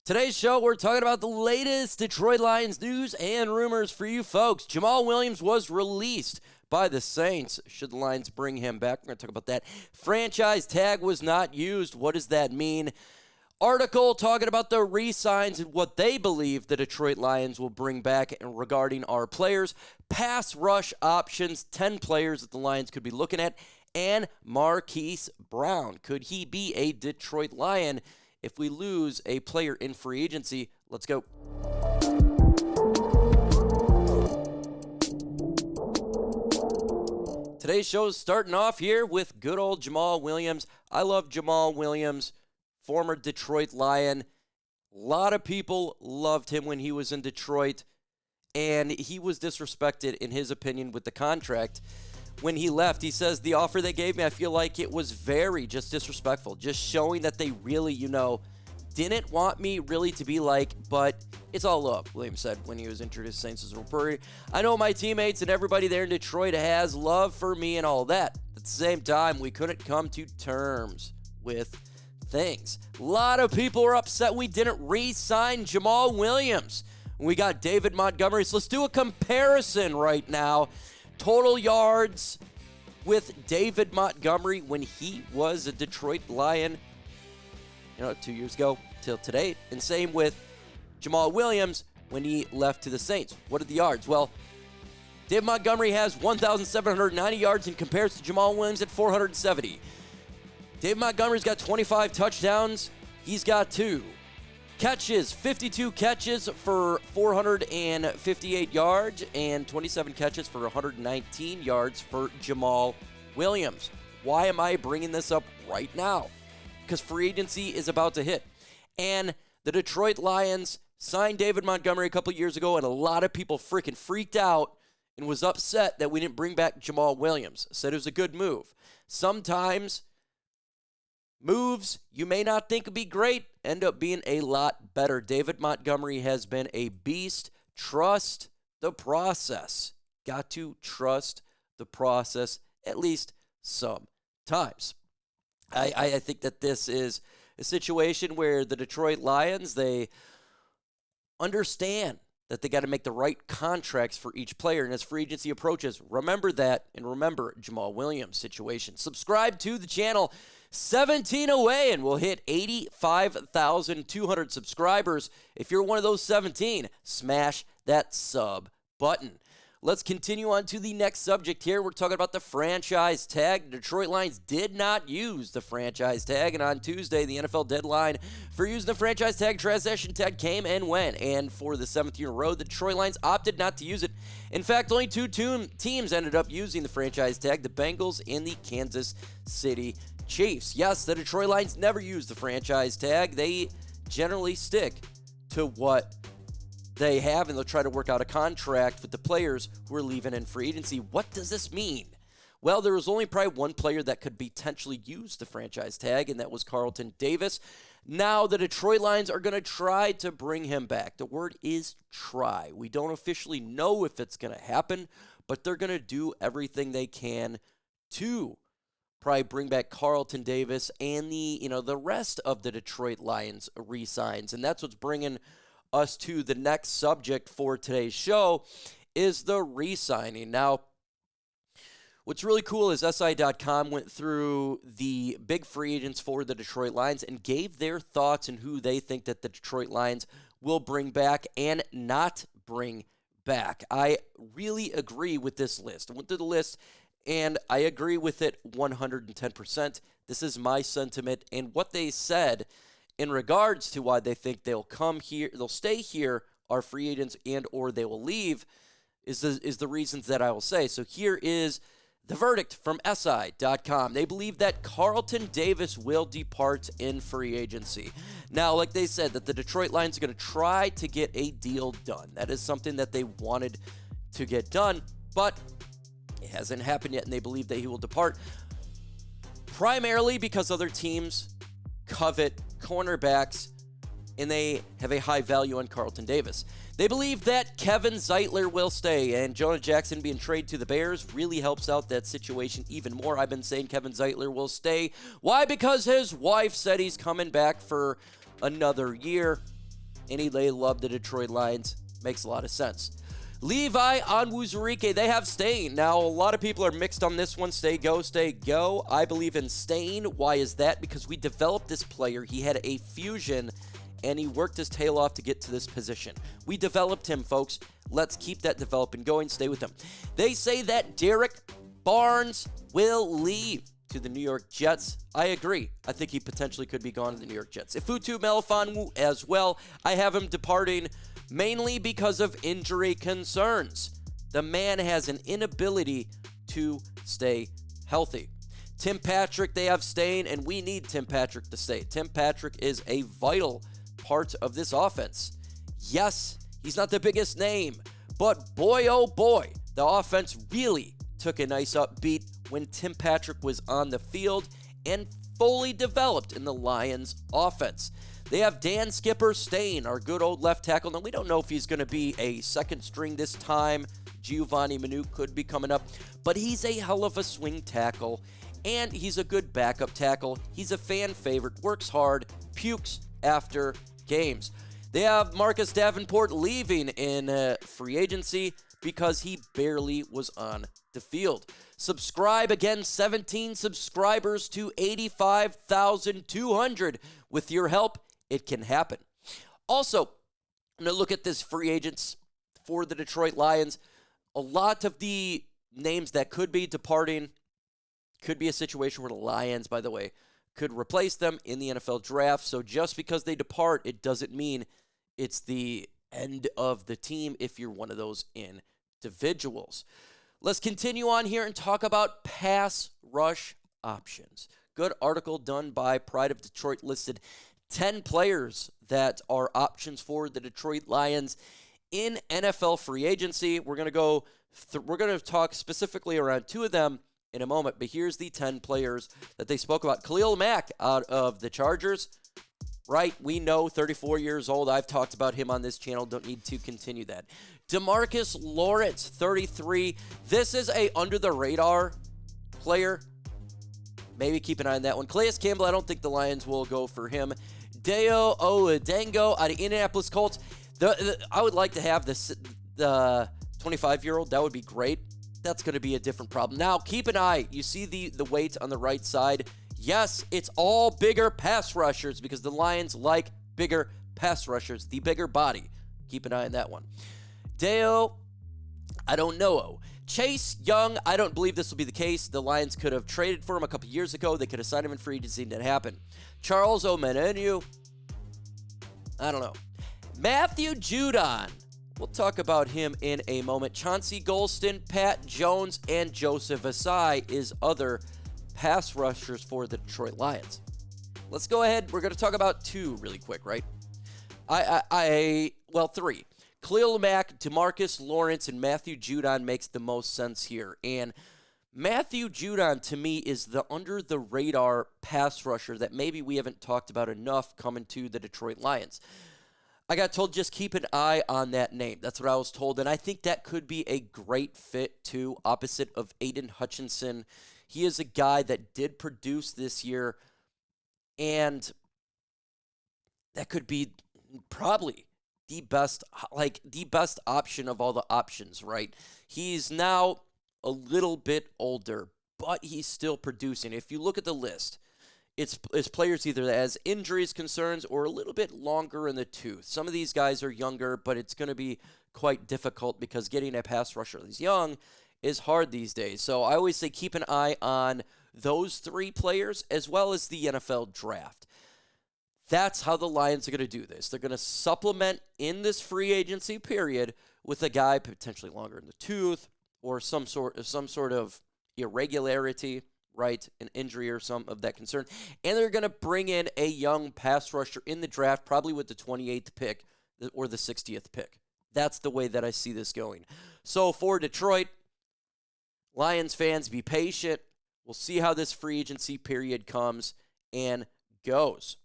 Today's show, we're talking about the latest Detroit Lions news and rumors for you folks. Jamaal Williams was released by the Saints. Should the Lions bring him back? We're going to talk about that. Franchise tag was not used. What does that mean? Article talking about the re-signs and what they believe the Detroit Lions will bring back regarding our players. Pass rush options, 10 players that the Lions could be looking at. And Marquise Brown. Could he be a Detroit Lion if we lose a player in free agency? Let's go. Today's show is starting off here with good old Jamaal Williams. I love Jamaal Williams, former Detroit Lion. A lot of people loved him when he was in Detroit, and he was disrespected, in his opinion, with the contract. When he left, he says, the offer they gave me, I feel like it was very just disrespectful, just showing that they really, didn't want me really to be like, but it's all love, Williams said when he was introduced to Saints as a reporter. I know my teammates and everybody there in Detroit has love for me and all that. At the same time, we couldn't come to terms with things. A lot of people are upset we didn't re-sign Jamaal Williams. We got David Montgomery, so let's do a comparison right now. Total yards with David Montgomery when he was a Detroit Lion, 2 years ago till today. And same with Jamaal Williams when he left to the Saints. What are the yards? Well, David Montgomery has 1,790 yards and compares to Jamaal Williams at 470. David Montgomery's got 25 touchdowns. He's got 2 catches, 52 catches for 458 yards and 27 catches for 119 yards for Jamaal Williams. Why am I bringing this up right now? Because free agency is about to hit. And the Detroit Lions signed David Montgomery a couple years ago, and a lot of people freaking freaked out and was upset that we didn't bring back Jamaal Williams. Said it was a good move. Sometimes moves you may not think would be great end up being a lot better. David Montgomery has been a beast. Trust the process. Got to trust the process at least sometimes. I think that this is a situation where the Detroit Lions, they understand that they got to make the right contracts for each player. And as free agency approaches, remember that, and remember Jamaal Williams' situation. Subscribe to the channel. 17 away, and we'll hit 85,200 subscribers. If you're one of those 17, smash that sub button. Let's continue on to the next subject here. We're talking about the franchise tag. The Detroit Lions did not use the franchise tag, and on Tuesday, the NFL deadline for using the franchise tag transaction tag came and went. And for the 7th year in a row, the Detroit Lions opted not to use it. In fact, only 2 teams ended up using the franchise tag, the Bengals and the Kansas City Chiefs. Yes, the Detroit Lions never use the franchise tag. They generally stick to what they have, and they'll try to work out a contract with the players who are leaving in free agency. What does this mean? Well, there was only probably one player that could potentially use the franchise tag, and that was Carlton Davis. Now, the Detroit Lions are going to try to bring him back. The word is try. We don't officially know if it's going to happen, but they're going to do everything they can to probably bring back Carlton Davis and the rest of the Detroit Lions re-signs. And that's what's bringing us to the next subject for today's show is the re-signing. Now, what's really cool is SI.com went through the big free agents for the Detroit Lions and gave their thoughts on who they think that the Detroit Lions will bring back and not bring back. I really agree with this list. I went through the list and I agree with it 110%. This is my sentiment, and what they said in regards to why they think they'll come here, they'll stay here, are free agents, and or they will leave, is the reasons that I will say. So here is the verdict from SI.com. They believe that Carlton Davis will depart in free agency. Now, like they said, that the Detroit Lions are going to try to get a deal done. That is something that they wanted to get done, but it hasn't happened yet, and they believe that he will depart primarily because other teams covet cornerbacks, and they have a high value on Carlton Davis. They believe that Kevin Zeitler will stay, and Jonah Jackson being traded to the Bears really helps out that situation even more. I've been saying Kevin Zeitler will stay. Why? Because his wife said he's coming back for another year. and they love the Detroit Lions. Makes a lot of sense. Levi Onwuzurike, they have staying. Now, a lot of people are mixed on this one. Stay, go, stay, go. I believe in staying. Why is that? Because we developed this player. He had a fusion, and he worked his tail off to get to this position. We developed him, folks. Let's keep that developing going. Stay with him. They say that Derek Barnes will leave to the New York Jets. I agree. I think he potentially could be gone to the New York Jets. Ifutu Melifonwu as well. I have him departing mainly because of injury concerns. The man has an inability to stay healthy. Tim Patrick, they have staying, and we need Tim Patrick to stay. Tim Patrick is a vital part of this offense. Yes, he's not the biggest name, but boy, oh boy, the offense really took a nice upbeat when Tim Patrick was on the field and fully developed in the Lions offense. They have Dan Skipper staying, our good old left tackle. Now, we don't know if he's going to be a second string this time. Giovanni Manu could be coming up, but he's a hell of a swing tackle, and he's a good backup tackle. He's a fan favorite, works hard, pukes after games. They have Marcus Davenport leaving in free agency because he barely was on the field. Subscribe again, 17 subscribers to 85,200. With your help, it can happen. Also, I'm going to look at this free agents for the Detroit Lions. A lot of the names that could be departing could be a situation where the Lions, by the way, could replace them in the NFL draft. So just because they depart, it doesn't mean it's the end of the team if you're one of those individuals. Let's continue on here and talk about pass rush options. Good article done by Pride of Detroit listed 10 players that are options for the Detroit Lions in NFL free agency. We're going to we're going to talk specifically around two of them in a moment, but here's the 10 players that they spoke about. Khalil Mack out of the Chargers. Right, we know, 34 years old. I've talked about him on this channel. Don't need to continue that. DeMarcus Lawrence, 33. This is a under-the-radar player. Maybe keep an eye on that one. Calais Campbell, I don't think the Lions will go for him. Deo Odengo out of Indianapolis Colts. I would like to have the 25-year-old. That would be great. That's going to be a different problem. Now, keep an eye. You see the weight on the right side. Yes, it's all bigger pass rushers because the Lions like bigger pass rushers, the bigger body. Keep an eye on that one. Deo, I don't know. Chase Young, I don't believe this will be the case. The Lions could have traded for him a couple years ago. They could have signed him in free agency. Didn't happen. Charles Omenihu, I don't know. Matthew Judon, we'll talk about him in a moment. Chauncey Golston, Pat Jones, and Joseph Asai is other pass rushers for the Detroit Lions. Let's go ahead. We're going to talk about two really quick, right? Three. Khalil Mack, DeMarcus Lawrence, and Matthew Judon makes the most sense here. And Matthew Judon, to me, is the under-the-radar pass rusher that maybe we haven't talked about enough coming to the Detroit Lions. I got told just keep an eye on that name. That's what I was told. And I think that could be a great fit, too, opposite of Aiden Hutchinson. He is a guy that did produce this year, and that could be probably the best option of all the options, right? He's now a little bit older, but he's still producing. If you look at the list, it's players either that has injuries concerns or a little bit longer in the tooth. Some of these guys are younger, but it's going to be quite difficult because getting a pass rusher that's young is hard these days. So I always say keep an eye on those three players as well as the NFL draft. That's how the Lions are going to do this. They're going to supplement in this free agency period with a guy potentially longer in the tooth or some sort of irregularity, right, an injury or some of that concern. And they're going to bring in a young pass rusher in the draft, probably with the 28th pick or the 60th pick. That's the way that I see this going. So for Detroit, Lions fans, be patient. We'll see how this free agency period comes and goes.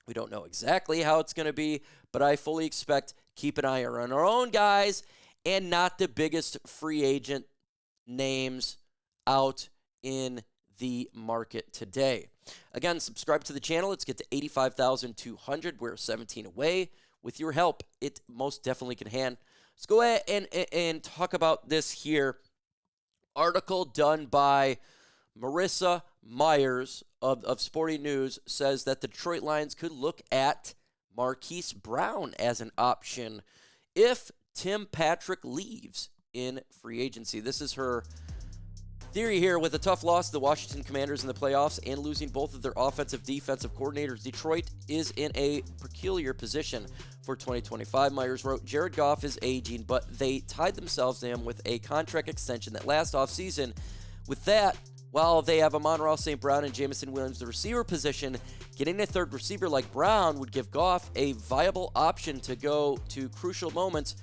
We don't know exactly how it's going to be, but I fully expect keep an eye on our own guys and not the biggest free agent names out in the market today. Again, subscribe to the channel. Let's get to 85,200. We're 17 away. With your help, it most definitely can hand. Let's go ahead and talk about this here. Article done by Marissa Myers of Sporting News says that the Detroit Lions could look at Marquise Brown as an option if Tim Patrick leaves in free agency. This is her theory here. With a tough loss to the Washington Commanders in the playoffs and losing both of their defensive coordinators, Detroit is in a peculiar position for 2025. Myers wrote, Jared Goff is aging, but they tied themselves to him with a contract extension that last offseason. With that, while they have Amon-Ra St. Brown and Jamison Williams, the receiver position, getting a third receiver like Brown would give Goff a viable option to go to crucial moments.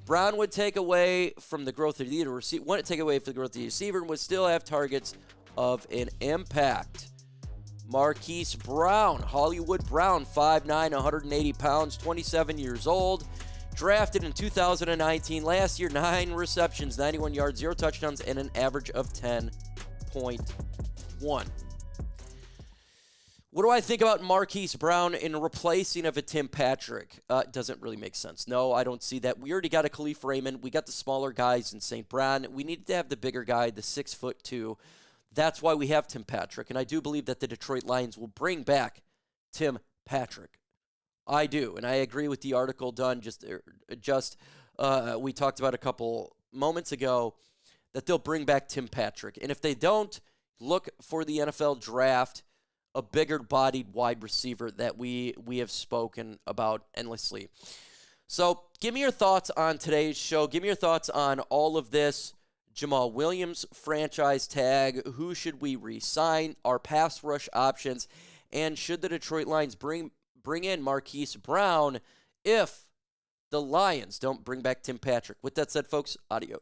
Brown would take away from the growth of the receiver, wouldn't take away from the growth of the receiver, and would still have targets of an impact. Marquise Brown, Hollywood Brown, 5'9", 180 pounds, 27 years old. Drafted in 2019. Last year, 9 receptions, 91 yards, 0 touchdowns, and an average of 10.1. What do I think about Marquise Brown in replacing of a Tim Patrick? Doesn't really make sense. No, I don't see that. We already got a Khalif Raymond. We got the smaller guys in St. Brown. We needed to have the bigger guy, the 6'2". That's why we have Tim Patrick. And I do believe that the Detroit Lions will bring back Tim Patrick. I do. And I agree with the article done we talked about a couple moments ago that they'll bring back Tim Patrick. And if they don't, look for the NFL draft a bigger-bodied wide receiver that we have spoken about endlessly. So give me your thoughts on today's show. Give me your thoughts on all of this. Jamaal Williams franchise tag. Who should we re-sign? Our pass rush options. And should the Detroit Lions bring in Marquise Brown if the Lions don't bring back Tim Patrick? With that said, folks, adios.